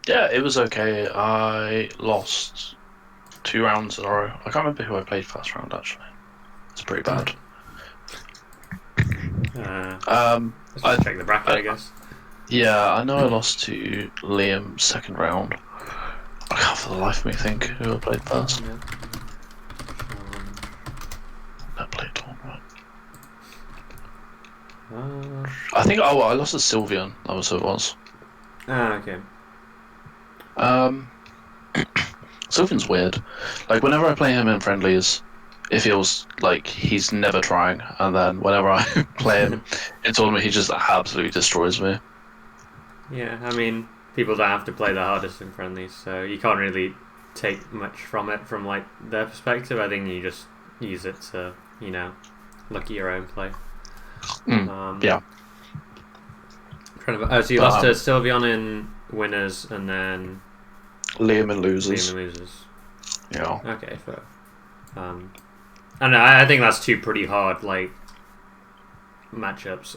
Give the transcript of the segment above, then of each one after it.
Yeah, it was okay. I lost 2 rounds in a row. I can't remember who I played first round actually. It's pretty bad. Uh, Um, let's I, just check the bracket, I I guess. yeah, I know I lost to Liam second round. I can't for the life of me think who I played first. Yeah. I played tournament. Um, I think I lost to Sylvian. That was who it was. okay. Um, Sylvian's weird. Like whenever I play him in friendlies, it feels like he's never trying, and then whenever I play him in tournament, he just absolutely destroys me. Yeah, I mean, people don't have to play the hardest in friendlies, so you can't really take much from it from like their perspective. I think you just use it to, look at your own play. Mm, Um, yeah, so you but lost to Sylveon in winners and then Liam and Liam in losers. losers. Yeah. Okay, fair. Um, I don't know. I think that's two pretty hard like matchups,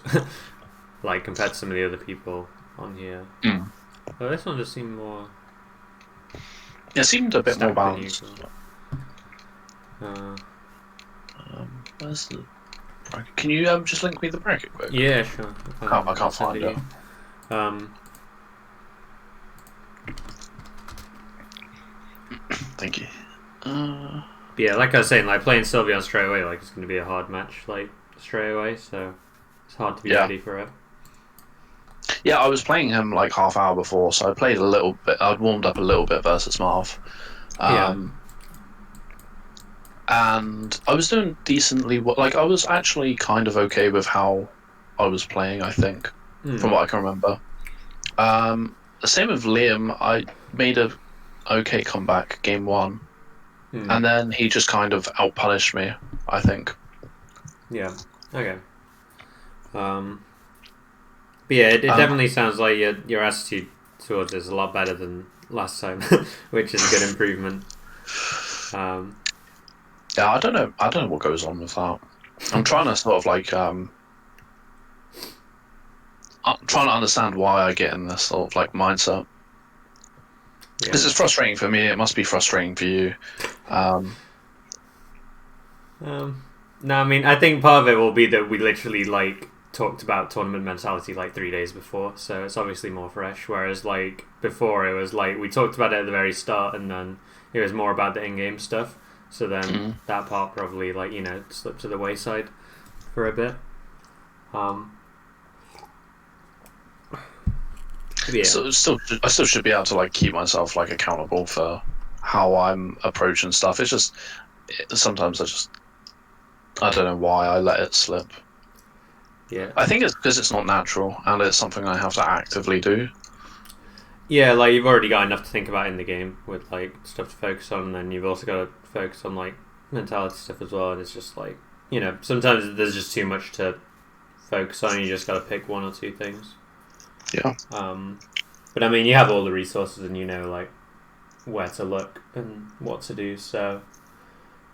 like compared to some of the other people on here. Mm. But this one just seemed more It seemed a bit more stacked than balanced. usual. Uh, Where's the bracket? Can you just link me the bracket quick? yeah, sure. I I'll can't send find it it. you. Thank you. But yeah, like I was saying, like playing Sylveon straight away, like it's going to be a hard match, like straight away. So it's hard to be Yeah, ready for it. yeah. I was playing him like half hour before, so I played a little bit. I'd warmed up a little bit versus Marv, Yeah. um, and I was doing decently. Like I was actually kind of okay with how I was playing. I think, from Hmm. what I can remember. The same with Liam. I made a okay comeback game one, Hmm. and then he just kind of outpunished me. I think. Yeah. Okay. Um. But yeah, it Um, definitely sounds like your attitude towards it is a lot better than last time, which is a good improvement. Um. yeah, I don't know. I don't know what goes on with that. I'm trying to sort of like I'm trying to understand why I get in this sort of like mindset. Yeah. This is frustrating for me. It must be frustrating for you. Um, Um. No, I mean, I think part of it will be that we literally like talked about tournament mentality like 3 days before, so it's obviously more fresh. Whereas like before, it was like we talked about it at the very start, and then it was more about the in-game stuff. So then mm. that part probably like slipped to the wayside for a bit. Um. Yeah. So I still should be able to like keep myself like accountable for how I'm approaching stuff. It's just sometimes I don't know why I let it slip. Yeah. I think it's because it's not natural and it's something I have to actively do. Yeah, like you've already got enough to think about in the game with like stuff to focus on, and then you've also got to focus on like mentality stuff as well. And it's just like sometimes there's just too much to focus on. You just got to pick one or two things. Yeah, Um, but I mean, you have all the resources, and you know like where to look and what to do. So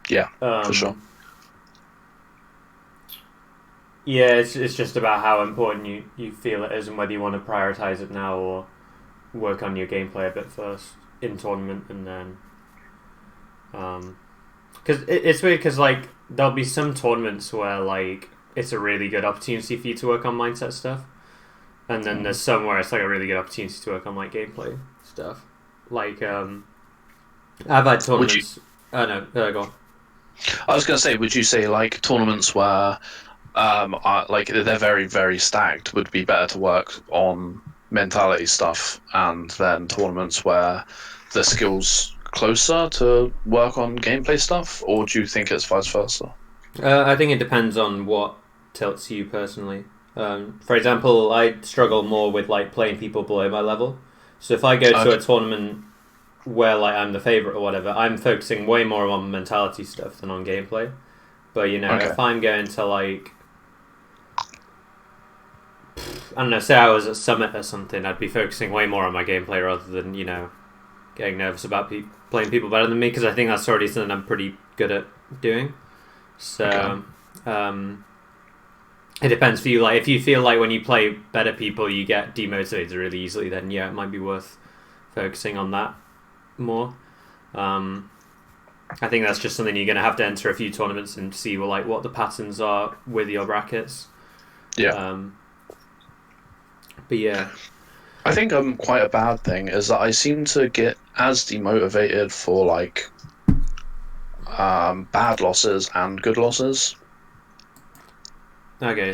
yeah, for sure. um, yeah, it's just about how important you feel it is, and whether you want to prioritize it now or work on your gameplay a bit first in tournament, and then because it's weird because like there'll be some tournaments where like it's a really good opportunity for you to work on mindset stuff, and then there's some where it's like a really good opportunity to work on like gameplay stuff. Like I've had Would you? tournaments. Oh no, there I go. I was gonna say, would you say like tournaments where like they're very very stacked would be better to work on mentality stuff, and then tournaments where the skills closer to work on gameplay stuff, or do you think it's vice versa? I think it depends on what tilts you personally. For example, I struggle more with like playing people below my level. So if I go to Okay. a tournament where like I'm the favorite or whatever, I'm focusing way more on mentality stuff than on gameplay. But Okay. if I'm going to like I don't know, say I was at Summit or something, I'd be focusing way more on my gameplay rather than getting nervous about playing people better than me because I think that's already something I'm pretty good at doing. Okay. So um, it depends for you. Like if you feel like when you play better people, you get demotivated really easily, then yeah, it might be worth focusing on that more. Um, I think that's just something you're going to have to enter a few tournaments and see like what the patterns are with your brackets. Yeah. But yeah, I think quite a bad thing is that I seem to get as demotivated for like bad losses and good losses. okay.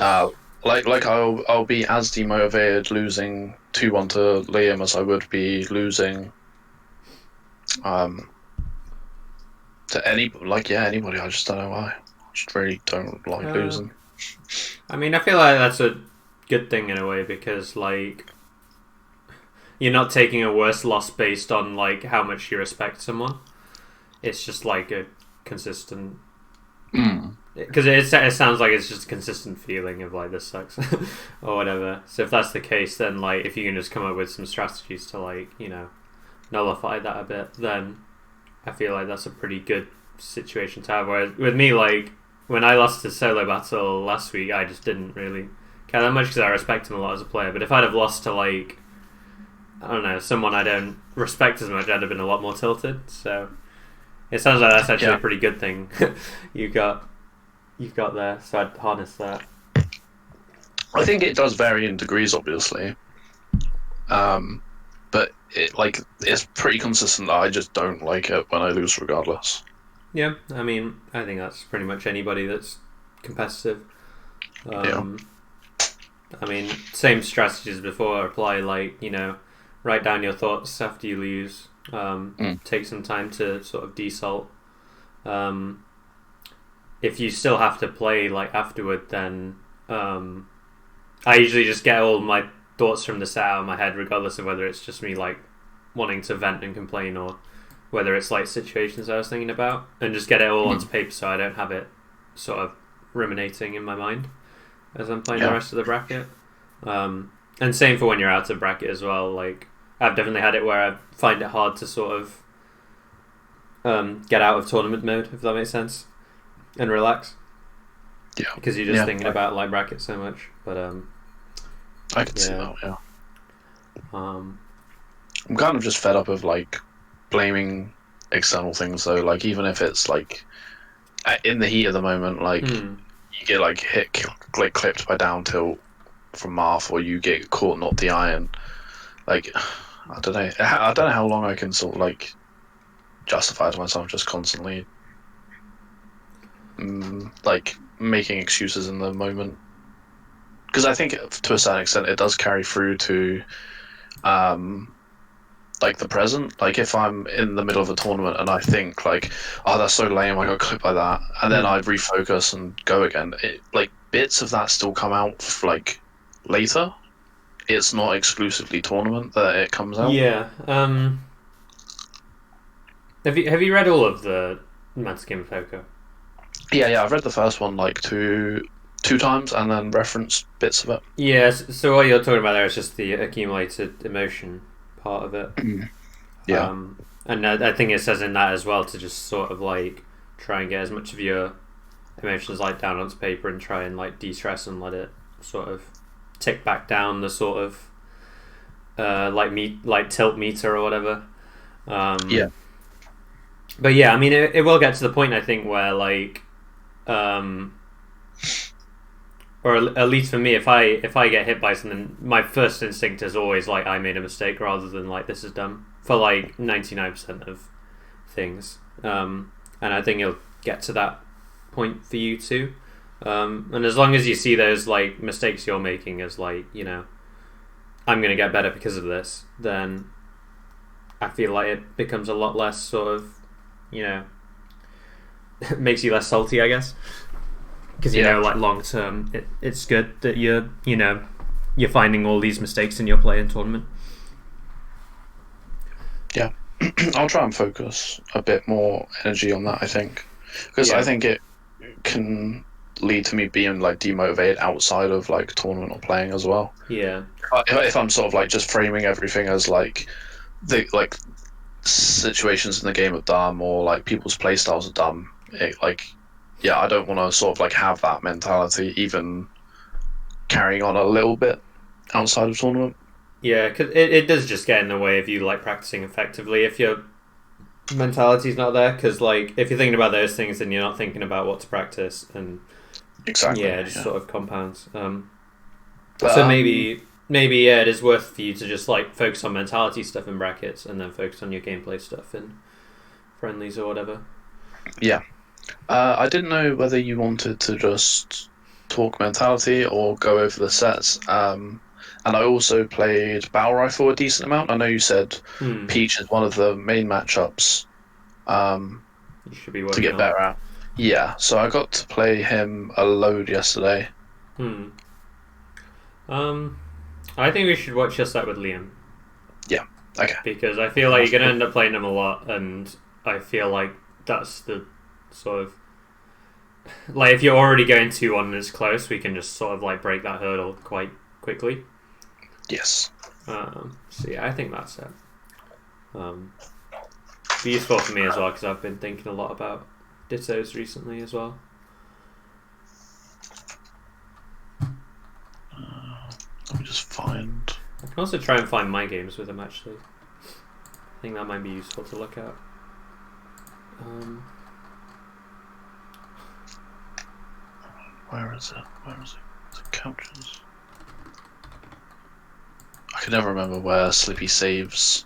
Like I'll be as demotivated losing 2-1 to Liam as I would be losing um to anybody. I just don't know why. I just really don't like losing. I mean, I feel like that's a good thing in a way because like you're not taking a worse loss based on like how much you respect someone. It's just like a consistent. Because it sounds like it's just a consistent feeling of like this sucks or whatever. So if that's the case, then like if you can just come up with some strategies to like nullify that a bit, then I feel like that's a pretty good situation to have. Whereas with me, like when I lost to Solo Battle last week, I just didn't really care that much because I respect him a lot as a player. But if I'd have lost to like I don't know someone I don't respect as much, I'd have been a lot more tilted. So it sounds like that's actually a pretty good thing you've got there. So I'd harness that. I think it does vary in degrees, obviously, but it's pretty consistent that I just don't like it when I lose, regardless. Yeah, I mean, I think that's pretty much anybody that's competitive. I mean, same strategies before apply. Like write down your thoughts after you lose. Take some time to sort of desalt. If you still have to play like afterward, then I usually just get all my thoughts from the set out of my head, regardless of whether it's just me like wanting to vent and complain or whether it's like situations I was thinking about, and just get it all onto paper so I don't have it sort of ruminating in my mind as I'm playing the rest of the bracket. And same for when you're out of bracket as well. Like I've definitely had it where I find it hard to sort of get out of tournament mode, if that makes sense, and relax. Yeah, because you're just thinking about like bracket so much. But I can see that. Yeah. Um, I'm kind of just fed up of like blaming external things though. Like even if it's like in the heat of the moment, like you get like like clipped by down tilt from Marth, or you get caught not the iron. Like I don't know. I don't know how long I can sort of like justify to myself just constantly like making excuses in the moment, because I think to a certain extent it does carry through to like the present. Like if I'm in the middle of a tournament and I think like, oh, that's so lame, I got clipped by that, and then I refocus and go again, like bits of that still come out like later. It's not exclusively tournament that it comes out. Yeah. Have you read all of the Man's Game of Poker? Yeah, I've read the first one like two times and then referenced bits of it. Yes. So what you're talking about there is just the accumulated emotion part of it. Yeah. And I think it says in that as well to just sort of like try and get as much of your emotions like down onto paper and try and like de-stress and let it sort of tick back down the sort of like tilt meter or whatever. Yeah. But yeah, I mean, it will get to the point I think where like, or at least for me, if I get hit by something, my first instinct is always like I made a mistake rather than like this is dumb for like 99% of things. And I think it'll get to that point for you too. And as long as you see those like mistakes you're making as like I'm gonna get better because of this, then I feel like it becomes a lot less sort of makes you less salty, I guess, because like long term it's good that you're finding all these mistakes in your play in tournament. Yeah. I'll try and focus a bit more energy on that, I think, because I think it can lead to me being like demotivated outside of like tournament or playing as well. Yeah. If I'm sort of like just framing everything as like the like situations in the game of dumb or like people's play styles are dumb, I don't want to sort of like have that mentality even carrying on a little bit outside of tournament. Yeah, cause it does just get in the way of you like practicing effectively if your mentality's not there. Because like if you're thinking about those things, then you're not thinking about what to practice, and Exactly. yeah, it just sort of compounds. But, So maybe yeah, it is worth for you to just like focus on mentality stuff in brackets, and then focus on your gameplay stuff in friendlies or whatever. yeah. I didn't know whether you wanted to just talk mentality or go over the sets. And I also played Battle Rifle a decent amount. I know you said Hmm. Peach is one of the main matchups You should be to working get on. better at. Yeah, so I got to play him a load yesterday. Hmm. I think we should watch your set with Liam Yeah, okay. because I feel like you're gonna end up playing him a lot, and I feel like that's the sort of like if you're already going 2-1 and it's close, we can just sort of like break that hurdle quite quickly. Yes. So yeah, I think that's it. Be useful for me as well because I've been thinking a lot about Dittos recently as well. Let me just find. I can also try and find my games with him actually. I think that might be useful to look at. Where is it? Where is it? Is it couches? I can never remember where Slippy saves.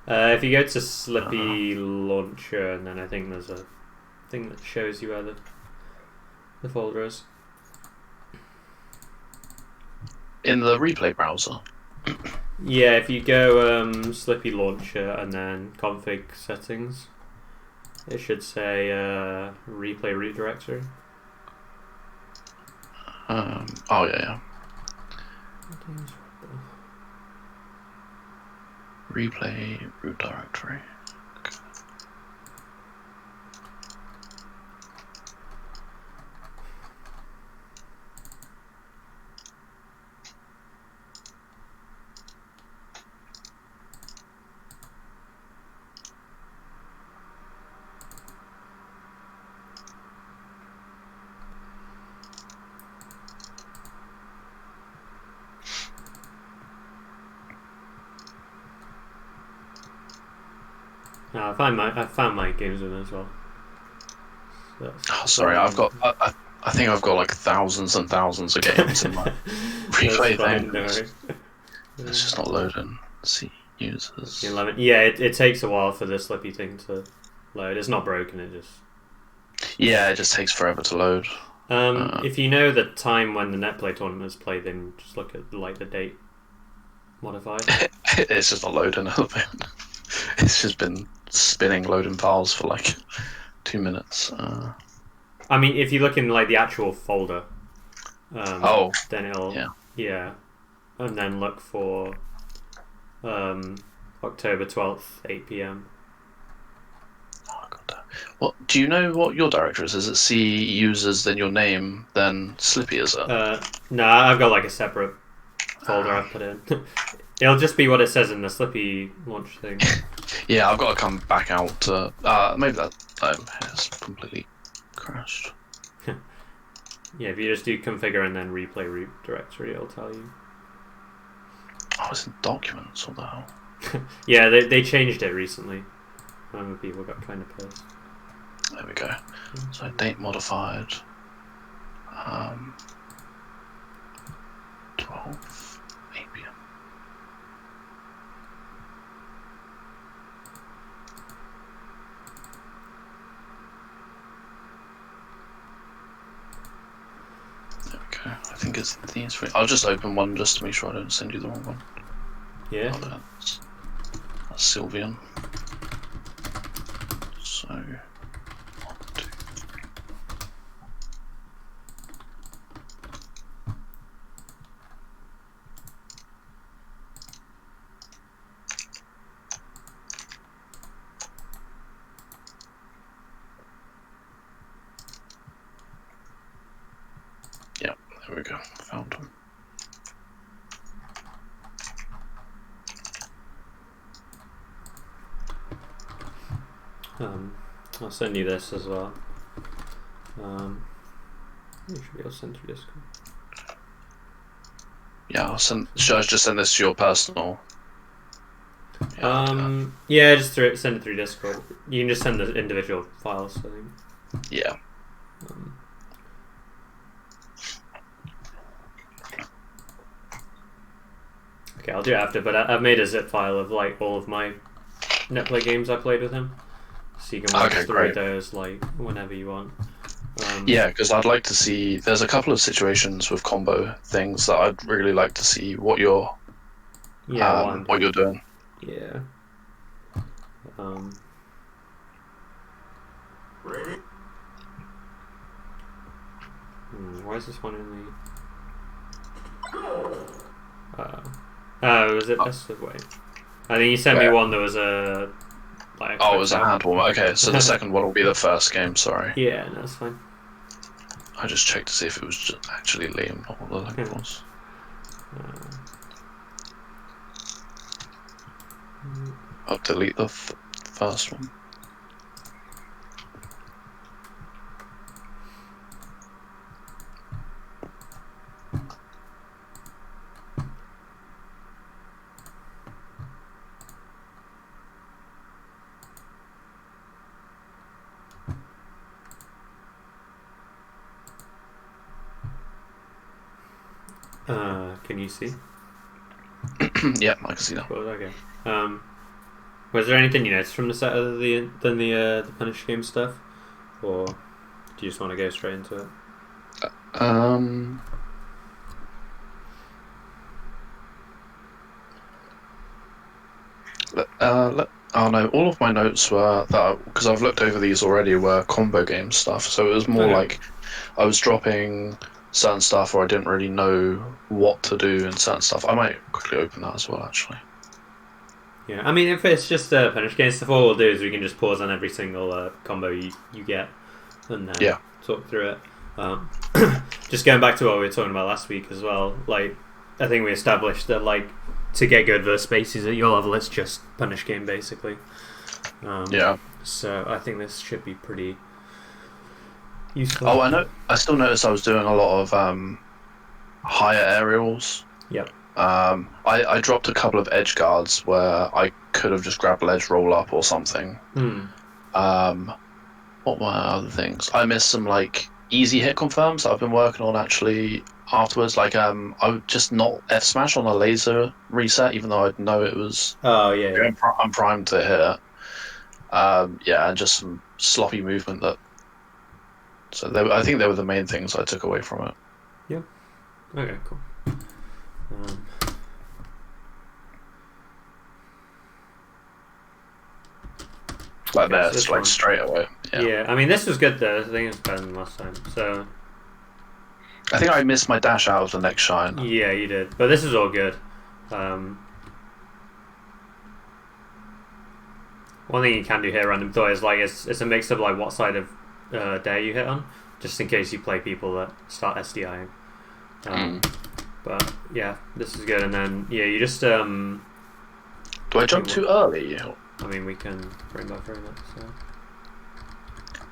If you go to Slippy Launcher, and then I think there's a thing that shows you where the folder is. In the replay browser. Yeah, if you go Slippy Launcher and then config settings, it should say replay root directory. Oh yeah. Replay root directory. Okay. I found my games with him as well. So Oh, sorry, I've got. I think I've got like thousands and thousands of games in my replay thing. No It's just not loading. Let's see users. 11. Yeah, it takes a while for the Slippy thing to load. It's not broken. It just Yeah, it just takes forever to load. if you know the time when the netplay tournament was played, then just look at like the date modified. It's just not loading at the moment. It's just been spinning loading files for like 2 minutes. I mean, if you look in like the actual folder, then it'll yeah, and then look for October 12th, 8 p.m. Oh, God. What do you know? What your directory is? Is it C users then your name then Slippy? Is it? No, I've got like a separate folder I've put in. It'll just be what it says in the Slippy launch thing. Yeah, I've got to come back out. Maybe that has completely crashed. Yeah, if you just do configure and then replay root directory, it'll tell you. Oh, it's in documents. What the hell? Yeah, they changed it recently. I remember people got kind of pissed. There we go. So date modified. 12, 8 p.m. There we go. I think it's these three. I'll just open one just to make sure I don't send you the wrong one. Yeah. Oh, that's Sylvian. So, 1, 2. Yeah, there we go. Found them. I'll send you this as well. You should be able to send through Discord. Yeah, should I just send this to your personal? Yeah, I'll do that. Yeah, just send it through Discord. You can just send the individual files. I think. Yeah. Um, okay, I'll do it after. But I've made a zip file of like all of my Netplay games I played with him, so you can watch Okay, through great. those like whenever you want. Yeah, because I'd like to see. There's a couple of situations with combo things that I'd really like to see what you're Yeah, what I'm what you're doing. doing. Yeah. Why is this one in the? Was it best of wait? I think you sent me Where? one that was a like. Oh, it was a handball. Okay, so the second one will be the first game. Sorry, Yeah, no, that's fine. I just checked to see if it was just actually Liam, not what the link was. I'll delete the first one. Can you see? Yeah, I can see that. Cool, okay. Was there anything you noticed from the set other than the Punish game stuff, or do you just want to go straight into it? Oh no, all of my notes were that because I've looked over these already were combo game stuff. So it was more Okay. like I was dropping certain stuff, or I didn't really know what to do in certain stuff. I might quickly open that as well, actually. Yeah, I mean, if it's just Punish game stuff, all we'll do is we can just pause on every single combo you get and then Yeah. talk through it. Just going back to what we were talking about last week as well, like I think we established that like to get good versus spaces at your level, it's just Punish game basically. Yeah. So I think this should be pretty useful. Oh, I know. I still noticed I was doing a lot of higher aerials. Yep. I dropped a couple of edge guards where I could have just grabbed ledge roll up or something. What were other things? I missed some like easy hit confirms that I've been working on actually afterwards. Like I would just not F smash on a laser reset, even though I'd know it was. Oh yeah. I'm primed to hit it. Yeah, and just some sloppy movement that. So I think they were the main things I took away from it. Yeah. Okay. Cool. Like Okay, there, so this like one. straight away. Yeah. I mean, this was good though. I think it's better than last time. So I think I missed my dash out of the next shine. yeah, you did. But this is all good. One thing you can do here, random thought, is like it's a mix of like what side of dare you hit on, just in case you play people that start SDIing. But yeah, this is good. And then yeah, you just Do I jump too early? I mean, we can bring that through that. So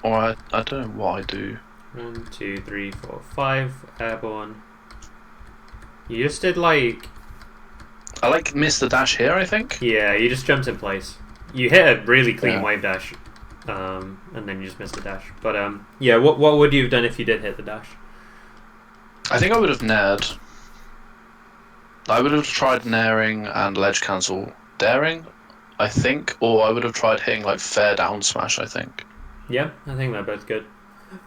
Or I don't know what I do. 1, 2, 3, 4, 5 airborne. You just did like I like missed the dash here, I think. yeah, you just jumped in place. You hit a really clean Yeah. wave dash, and then you just missed the dash. But yeah, what would you have done if you did hit the dash? I think I would have nared. I would have tried naring and ledge cancel daring, I think, or I would have tried hitting like fair down smash, I think. Yeah, I think they're both good.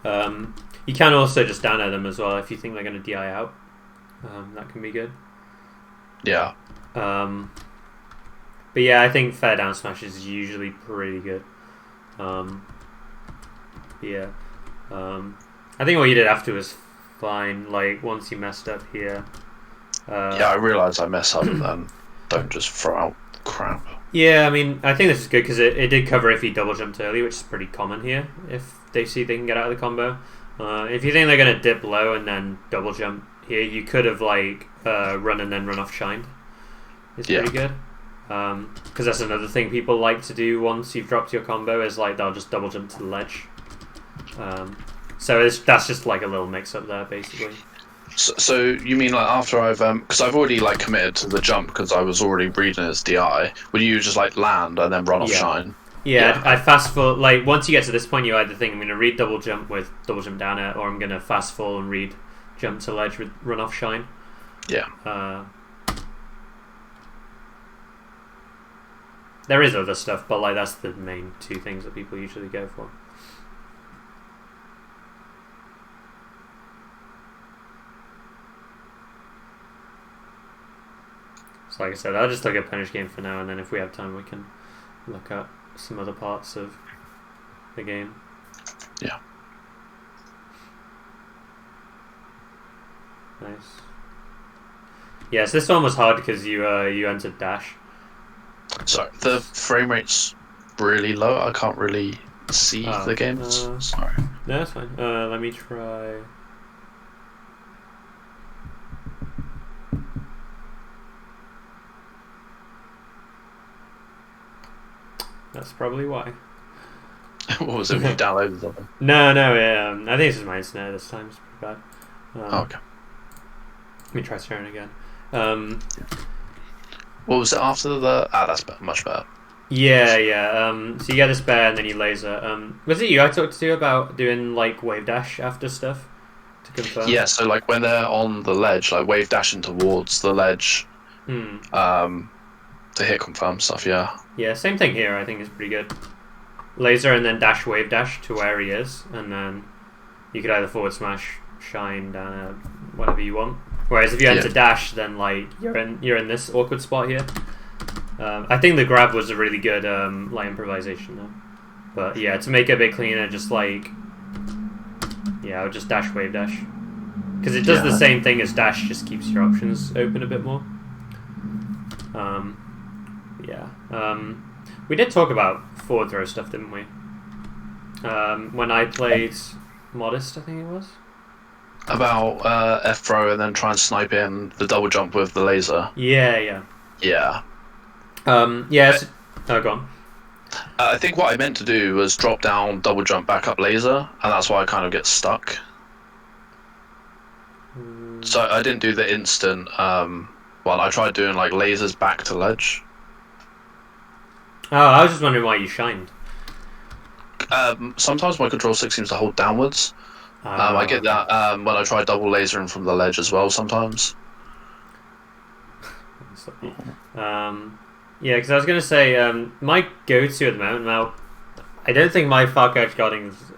You can also just down air them as well if you think they're going to DI out. That can be good. Yeah. But yeah, I think fair down smash is usually pretty good. Yeah. I think what you did after was fine. Like once you messed up here. Yeah, I realise I mess up and then don't just throw out crap. Yeah, I mean, I think this is good because it did cover if he double jumped early, which is pretty common here. If they see they can get out of the combo, if you think they're gonna dip low and then double jump here, you could have like run and then run off shined. It's pretty good because that's another thing people like to do once you've dropped your combo is like they'll just double jump to the ledge. So that's just like a little mix up there basically. So you mean like after I've because I've already like committed to the jump because I was already reading as DI. Would you just like land and then run off Yeah. shine? Yeah, Yeah. I'd fast fall. Like once you get to this point, you either think I'm going to read double jump with double jump down air, or I'm going to fast fall and read jump to ledge with run off shine. Yeah. There is other stuff, but like that's the main two things that people usually go for. So like I said, I'll just look at Punish Game for now, and then if we have time, we can look at some other parts of the game. Yeah. Nice. Yes, this one was hard because you entered dash. Sorry, the frame rate's really low. I can't really see the games. Sorry. No, that's fine. Let me try. That's probably why. What was it? You downloaded something? No, I think it's just my internet this time. It's pretty bad. Okay. Let me try sharing again. What was it after the? That's much better. Yeah. So you get this bear and then you laser. Was it you I talked to about doing like wave dash after stuff to confirm? Yeah. So like when they're on the ledge, like wave dashing towards the ledge, to hit confirm stuff. Yeah. Yeah, same thing here. I think is pretty good. Laser and then dash wave dash to where he is, and then you could either forward smash, shine, down, whatever you want. Whereas if you enter dash, then like you're in this awkward spot here. I think the grab was a really good like improvisation though. But yeah, to make it a bit cleaner, just like I would just dash wave dash because it does the same thing as dash, just keeps your options open a bit more. We did talk about forward throw stuff, didn't we? When I played Modest, I think it was. About F throw and then try and snipe in the double jump with the laser. Yeah. Yeah. Oh, go on. I think what I meant to do was drop down, double jump, back up laser, and that's why I kind of get stuck. So I didn't do the instant. I tried doing like lasers back to ledge. Oh, I was just wondering why you shined. Sometimes my control stick seems to hold downwards. I get that when I try double lasering from the ledge as well sometimes. Because I was going to say, my go-to at the moment, now, I don't think my Far Cry guarding is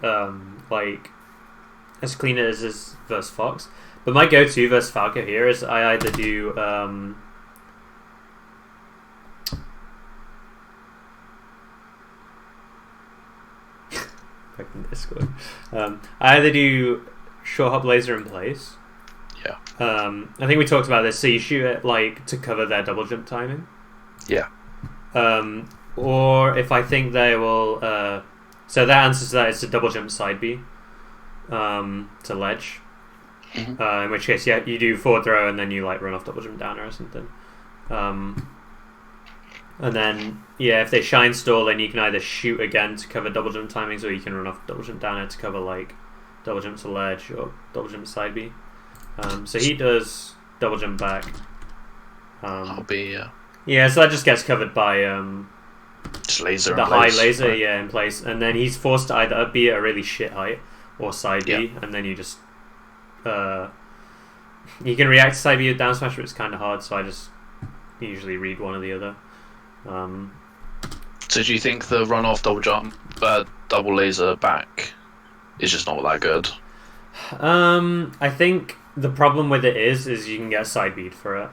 like as clean as his versus Fox, but my go-to versus Falco here is I either do back in Discord. I either do short hop laser in place. Yeah. I think we talked about this. So you shoot it like to cover their double jump timing. Yeah. Or if I think they will. So that answer to that is to double jump side B. To ledge. In which case, you do forward throw and then you like run off double jump downer or something. And then, if they shine stall, then you can either shoot again to cover double jump timings, or you can run off double jump downer to cover like double jump to ledge or double jump side B. So he does double jump back. I'll be so that just gets covered by just laser. The high laser, in place, and then he's forced to either be at a really shit height or side B, and then you just you can react to side B with down smash, but it's kind of hard. So I just usually read one or the other. So do you think the run off double jump, double laser back is just not that good? I think the problem with it is you can get side beat for it.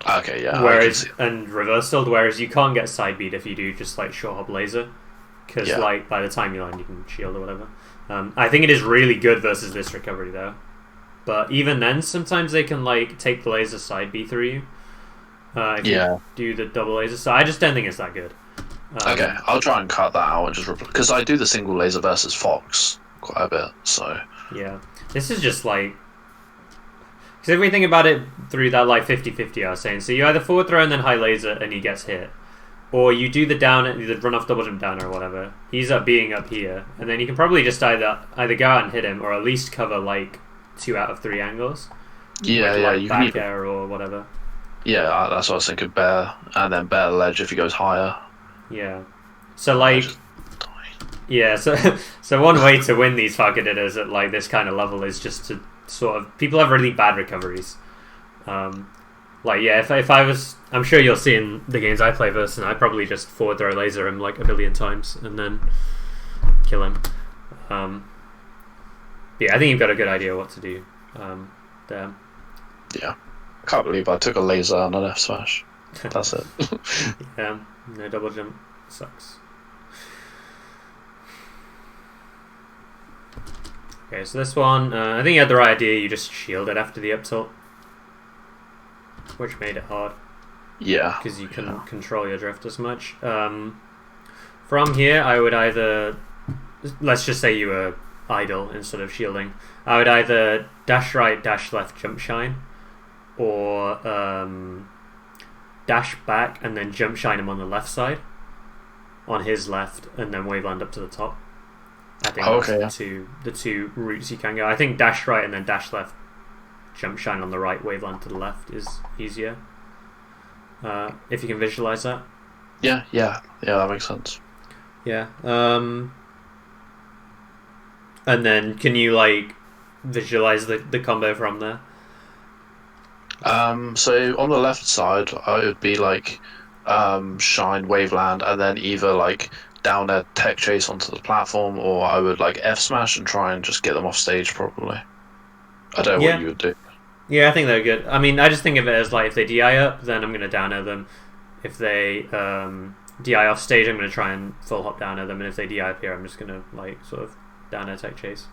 Okay, yeah. And reversal, whereas you can't get side beat if you do just like short hop laser, because like by the time you land you can shield or whatever. I think it is really good versus this recovery though, but even then sometimes they can like take the laser side B through you. If you do the double laser, so I just don't think it's that good. Okay, I'll try and cut that out and just because I do the single laser versus Fox quite a bit. So this is just like, because if we think about it through that like 50-50 I was saying, so you either forward throw and then high laser and he gets hit, or you do the down, the run off double jump down or whatever. He's up being up here, and then you can probably just either go out and hit him or at least cover like 2 out of 3 angles. Yeah, with yeah. like You can back even air or whatever. yeah. That's what I was thinking. Bear and then bear ledge if he goes higher. Yeah. So I like just die. yeah, so so one way to win these Farkadidders at like this kind of level is just to sort of people have really bad recoveries. Um, like yeah, if I was, I'm sure you'll see in the games I play versus, and I probably just forward throw laser him like a billion times and then kill him. Yeah, I think you've got a good idea what to do there. Yeah. I can't believe I took a laser and an F smash. That's it. Yeah, no double jump sucks. Okay, so this one, I think you had the right idea. You just shielded after the up tilt, which made it hard Yeah. because you couldn't control your drift as much. From here, I would either, let's just say you were idle instead of shielding. I would either dash right, dash left, jump shine, or dash back and then jump shine him on the left side, on his left, and then wave land up to the top. I think that's the two routes you can go. I think dash right and then dash left, jump shine on the right, wave land to the left is easier. If you can visualize that. Yeah, that makes sense. Yeah. And then can you like visualize the combo from there? So on the left side, I would be like, shine, waveland, and then either like down a tech chase onto the platform, or I would like F smash and try and just get them off stage. Probably. I don't know what Yeah. you would do. Yeah, I think they're good. I mean, I just think of it as like if they DI up, then I'm gonna down air them. If they DI off stage, I'm gonna try and full hop down air them, and if they DI up here, I'm just gonna like sort of down air tech chase.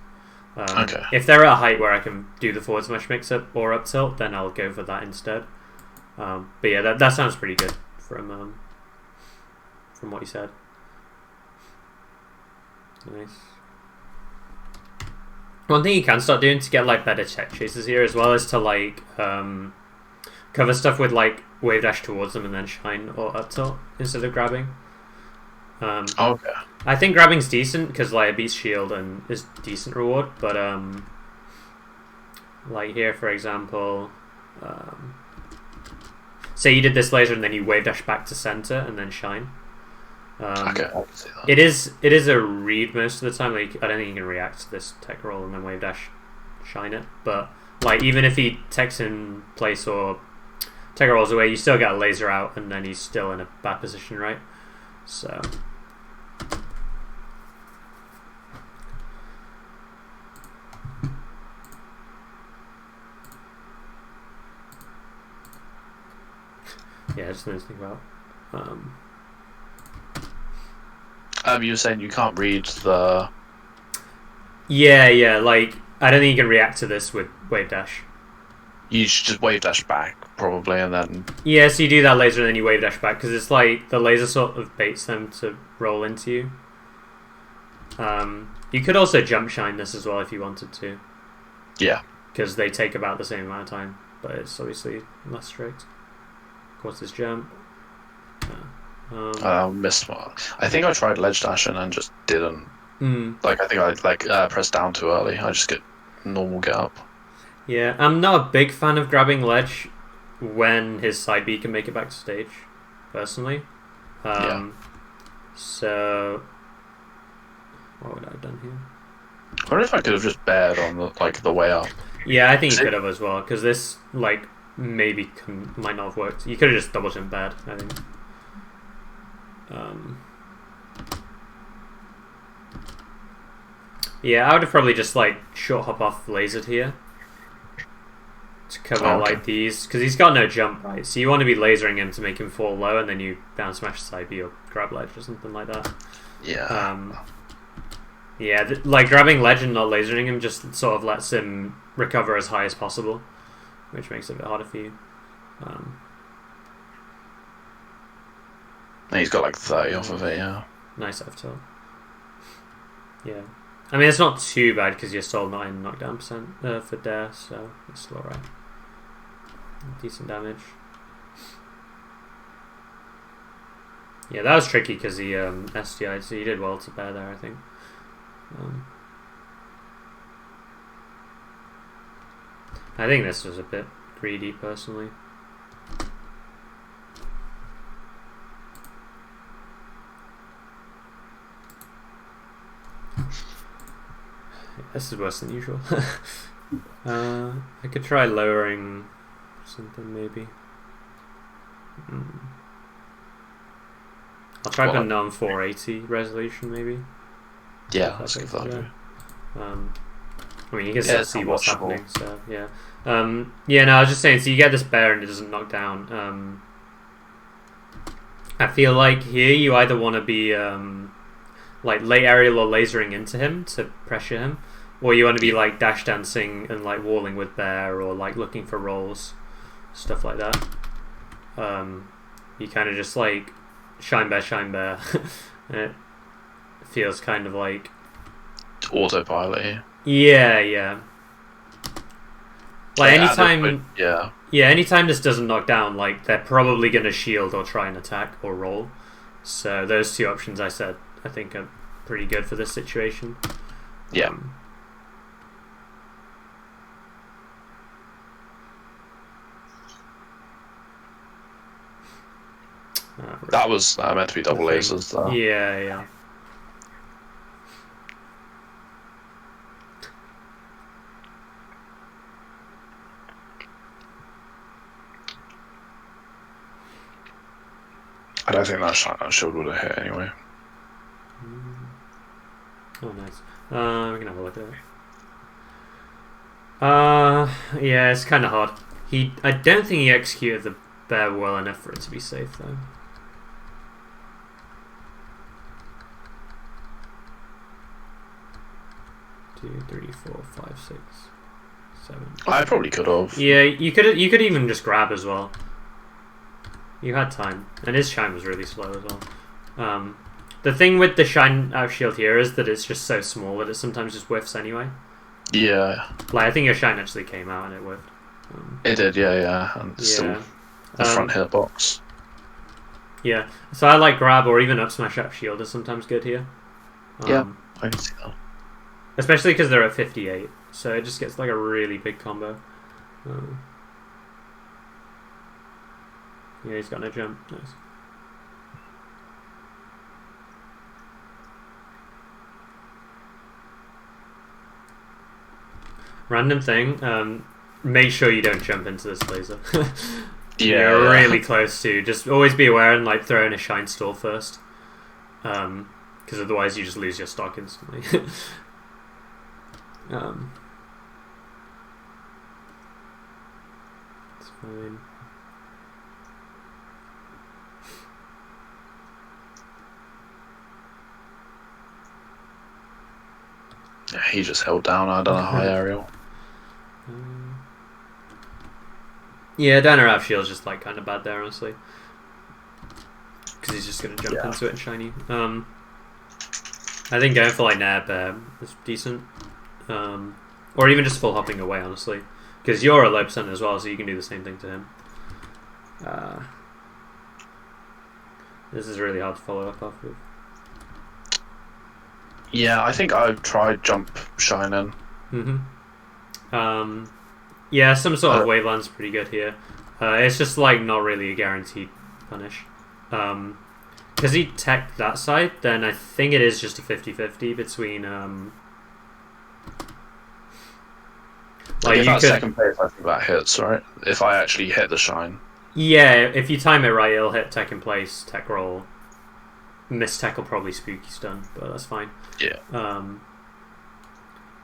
Okay. If they're at a height where I can do the forward smash mix up or up tilt, then I'll go for that instead. But yeah, that sounds pretty good from what you said. Nice. One thing you can start doing to get like better tech chases here as well is to like cover stuff with like wave dash towards them and then shine or up tilt instead of grabbing. Okay. I think grabbing's decent because like it beats shield and is decent reward, but like here for example, say you did this laser and then you wave dash back to center and then shine. Okay, I can see that. It is a read most of the time. Like I don't think you can react to this tech roll and then wave dash shine it, but like even if he techs in place or tech rolls away, you still get a laser out and then he's still in a bad position, right? So. Yeah, just something to think about. You were saying you can't read the. Yeah, like I don't think you can react to this with wave dash. You should just wave dash back probably, and then. Yeah, so you do that laser and then you wave dash back because it's like the laser sort of baits them to roll into you. You could also jump shine this as well if you wanted to. Yeah. Because they take about the same amount of time, but it's obviously less strict. Of course, this jump. Missed one. I think I tried ledge dashing and just didn't. Like I think I pressed down too early. I just get normal get up. Yeah, I'm not a big fan of grabbing ledge when his side B can make it back to stage, personally. Yeah. So, what would I have done here? I wonder if I could have just bared on the way up. Yeah, I think you could have as well, because this like maybe might not have worked. You could have just double jumped bad, I think. Yeah, I would have probably just like short hop off lasered here to cover like these, because he's got no jump, right? So you want to be lasering him to make him fall low, and then you down smash side B or grab ledge or something like that. Yeah. Yeah, like grabbing ledge and not lasering him just sort of lets him recover as high as possible, which makes it a bit harder for you. And he's got like 30 off of it, yeah. Nice F tilt. Yeah. I mean, it's not too bad because you're still not in knockdown percent for Dare, so it's still alright. Decent damage. Yeah, that was tricky because he SDI'd, so he did well to bear there, I think. I think this was a bit greedy, personally. This is worse than usual. I could try lowering something, maybe. I'll try putting on 480 resolution, maybe. Yeah, let's give that a go. I mean, you can still see what's happening, so yeah. Yeah, no, I was just saying, so you get this bear and it doesn't knock down. I feel like here you either want to be like late aerial or lasering into him to pressure him, or you want to be like dash dancing and like walling with bear, or like looking for rolls, stuff like that. You kind of just like shine bear, and it feels kind of like autopilot. Yeah. Like anytime, yeah, anytime this doesn't knock down, like they're probably gonna shield or try and attack or roll. So those two options I said, I think are pretty good for this situation. Yeah. Right. That was meant to be double lasers, though. Yeah. I don't think that shield would have hit anyway. Oh, nice. We can have a look at it. Yeah, it's kind of hard. I don't think he executed the bear well enough for it to be safe, though. 2, 3, 4, 5, 6, 7. I probably could have. Yeah, you could even just grab as well. You had time, and his shine was really slow as well. The thing with the shine out of shield here is that it's just so small that it sometimes just whiffs anyway. Yeah. Like I think your shine actually came out and it whiffed. It did, yeah, and still the front hitbox. Yeah, so I like grab or even up smash out shield is sometimes good here. Yeah, I can see that. Especially because they're at 58, so it just gets like a really big combo. Yeah, he's got no jump. Nice. Random thing. Make sure you don't jump into this laser. You're really close to. Just always be aware and like throw in a shine stall first, because otherwise you just lose your stock instantly. It's fine. Yeah, he just held down. I don't know, high aerial. Yeah, down or out shield's just like kind of bad there, honestly, because he's just gonna jump into it and shiny. I think going for like nair bear is decent, or even just full hopping away, honestly, because you're at low percent as well, so you can do the same thing to him. This is really hard to follow up off with. Yeah, I think I've tried jump shining. Yeah, some sort of waveland's pretty good here. It's just like not really a guaranteed punish. Because he teched that side, then I think it is just a 50-50 between. Like if that's second place, I think that hits, right? If I actually hit the shine. Yeah, if you time it right, it'll hit tech in place, tech roll. Miss tech will probably spooky stun, but that's fine. Yeah.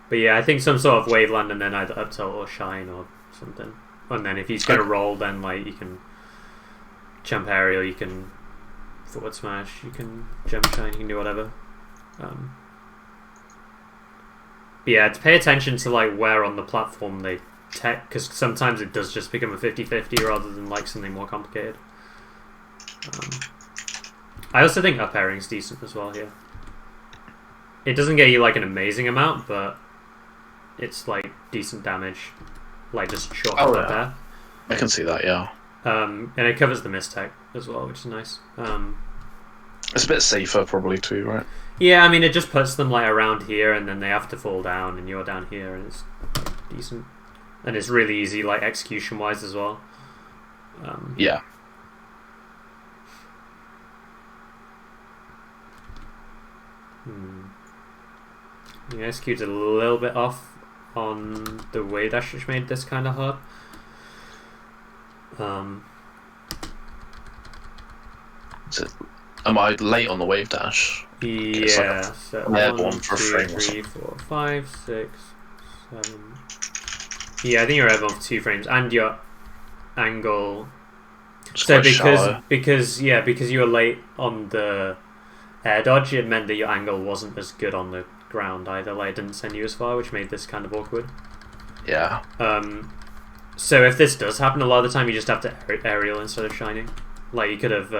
But yeah, I think some sort of waveland and then either up tilt or shine or something. And then if he's gonna roll, then like you can jump aerial, you can forward smash, you can jump shine, you can do whatever. But yeah, to pay attention to like where on the platform they tech, because sometimes it does just become a 50-50 rather than like something more complicated. I also think up airing is decent as well here. It doesn't get you like an amazing amount, but it's like decent damage, like just short up air. I can see that, yeah. And it covers the mistech as well, which is nice. It's a bit safer probably too, right? Yeah, I mean it just puts them like around here, and then they have to fall down, and you're down here, and it's like, decent. and it's really easy, like execution wise as well. Yeah. You executed a little bit off on the wave dash, which made this kind of hard. Am I late on the wave dash? Yeah, so I'm airborne for a frame or 3, 4, 5, 6, 7. Yeah, I think you're airborne for 2 frames, and your angle. It's So quite shallow. because you were late on the air dodge, it meant that your angle wasn't as good on the ground either. Like, it didn't send you as far, which made this kind of awkward. Yeah. So if this does happen, a lot of the time you just have to aerial instead of shining. Like, you could have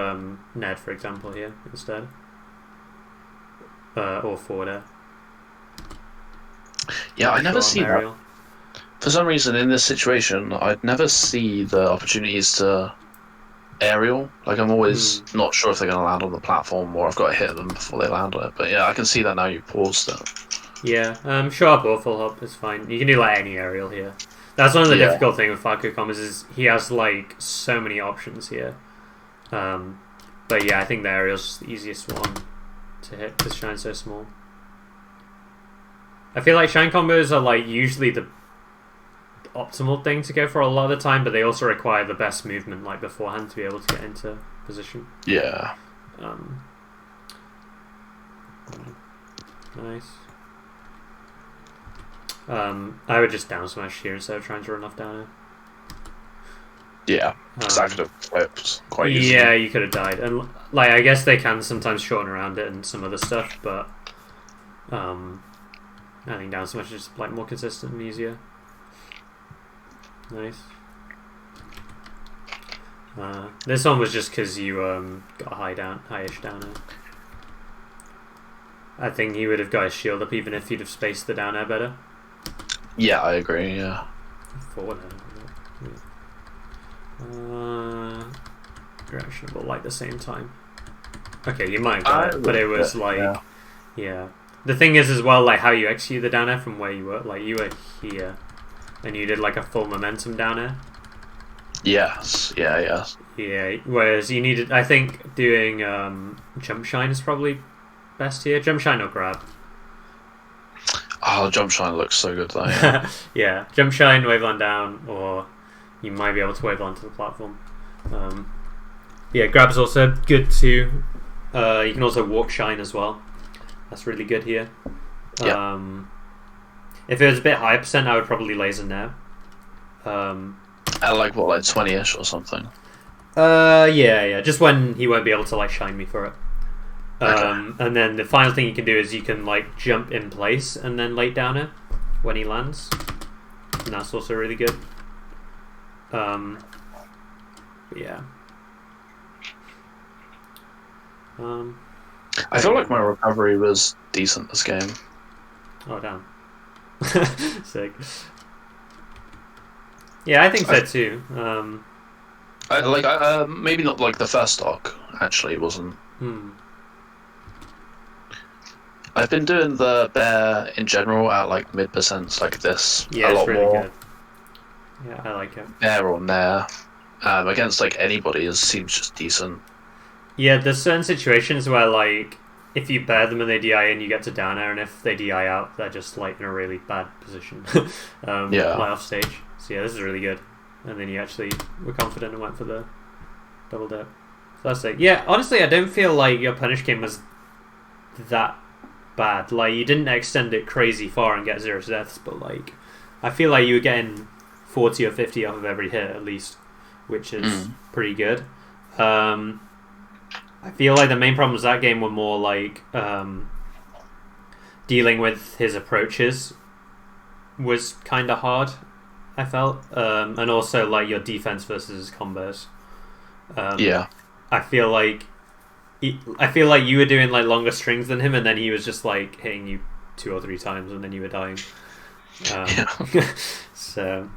Ned, for example, here instead. Or forward air. Yeah, I never Sure, see aerial. that. For some reason, in this situation, I'd never see the opportunities to aerial. Like, I'm always not sure if they're going to land on the platform or I've got to hit them before they land on it. But yeah, I can see that now you paused it. Yeah, sharp or full hop is fine. You can do like any aerial here. That's one of the Yeah. difficult thing with Falco Combos is he has like so many options here. But yeah, I think the aerial's the easiest one to hit because Shine's so small. I feel like Shine combos are like usually the optimal thing to go for a lot of the time, but they also require the best movement like beforehand to be able to get into position. Yeah. Nice. I would just down smash here instead of trying to run off down Yeah. Because I could have flipped quite easily. Yeah, you could have died, and like I guess they can sometimes shorten around it and some other stuff, but I think down smash is like more consistent and easier. Nice. This one was just because you got a high-ish down air. I think he would have got his shield up even if he'd have spaced the down air better. Yeah, I agree, yeah. Forward air. Directionable like the same time. Okay, you might have got it, but it was like yeah. The thing is as well, like how you execute the down air from where you were. Like you were here, and you did like a full momentum down air. Yes. Yeah. Yes. Yeah. Whereas you needed, I think, doing jump shine is probably best here. Jump shine or grab. Oh, jump shine looks so good though. Yeah. Yeah, jump shine, waveland down, or you might be able to waveland to the platform. Yeah, grab's also good too. You can also warp shine as well. That's really good here. Yeah. If it was a bit higher percent, I would probably laser now. At like what, like 20ish or something. Yeah. Just when he won't be able to like shine me for it. Okay. And then the final thing you can do is you can like jump in place and then lay down it when he lands, and that's also really good. Yeah. I feel like my recovery was decent this game. Oh damn. Sick. Yeah, I think so too. Maybe not like the first stock. Actually, wasn't. I've been doing the bear in general at like mid percents like this Yeah, a it's lot really more. good. Yeah, I like it. Bear or nair. Against like anybody, it seems just decent. Yeah, there's certain situations where like if you bear them and they DI in, you get to down air, and if they DI out, they're just like in a really bad position. Yeah. Like off stage. So yeah, this is really good. And then you actually were confident and went for the double dip. So that's it. Yeah, honestly, I don't feel like your punish game was that bad. Like you didn't extend it crazy far and get 0 deaths, but like I feel like you were getting 40 or 50 off of every hit at least, which is pretty good. I feel like the main problems that game were more like dealing with his approaches was kind of hard, I felt, and also like your defense versus his combos. Yeah. I feel like you were doing like longer strings than him, and then he was just like hitting you 2 or 3 times, and then you were dying. So